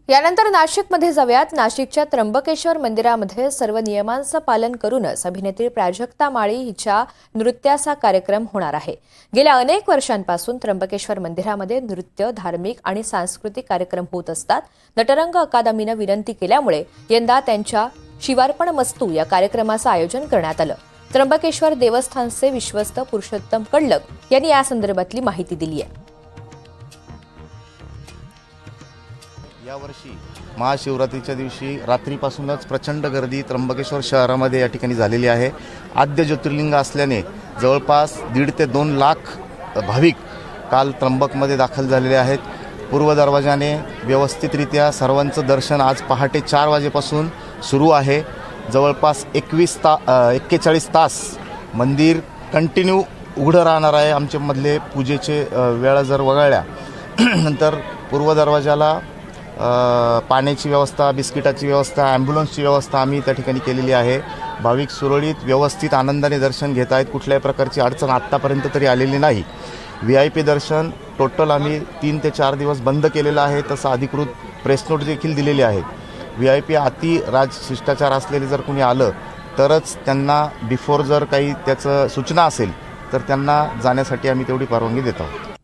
यानंतर नाशिकमध्ये जाऊयात। नाशिकच्या त्र्यंबकेश्वर मंदिरामध्ये सर्व नियमांचं पालन करूनच अभिनेत्री प्राजक्ता माळी हिच्या नृत्याचा कार्यक्रम होणार आहे। गेल्या अनेक वर्षांपासून त्र्यंबकेश्वर मंदिरामध्ये नृत्य, धार्मिक आणि सांस्कृतिक कार्यक्रम होत असतात। नटरंग अकादमीने विनंती केल्यामुळे यंदा त्यांच्या शिवार्पण मस्तू या कार्यक्रमाचं आयोजन करण्यात आलं। त्र्यंबकेश्वर देवस्थानचे विश्वस्त पुरुषोत्तम कडलक यांनी या संदर्भातली माहिती दिली आहे। यावर्षी महाशिवरात्रीच्या दिवशी रात्रीपासूनच प्रचंड गर्दी त्र्यंबकेश्वर शहरामध्ये या ठिकाणी झालेली आहे। आद्य ज्योतिर्लिंग असल्याने जवळपास 1.5 ते 2 लाख भाविक काल त्र्यंबकमध्ये दाखल झालेले आहेत। पूर्व दरवाजाने व्यवस्थितरित्या सर्वांचं दर्शन आज पहाटे 4 वाजेपासून सुरू आहे। जवळपास 41 तास मंदिर कंटिन्यू उघडं राहणार आहे। आमच्यामधले पूजेचे वेळा जर वगळल्या नंतर पूर्व दरवाजाला पाण्याची व्यवस्था, बिस्किटाची व्यवस्था, ॲम्ब्युलन्सची व्यवस्था आम्ही त्या ठिकाणी केलेली आहे। भाविक सुरळीत व्यवस्थित आनंदाने दर्शन घेत आहेत। कुठल्याही प्रकारची अडचण आत्तापर्यंत तरी आलेली नाही। VIP दर्शन टोटल आम्ही 3 ते 4 दिवस बंद केलेलं आहे। तसं अधिकृत प्रेस नोट देखील दिलेली आहे। VIP अति राजशिष्टाचार असलेले जर कोणी आलं तरच त्यांना बिफोर जर काही त्याचं सूचना असेल तर त्यांना जाण्यासाठी आम्ही तेवढी परवानगी देत आहोत।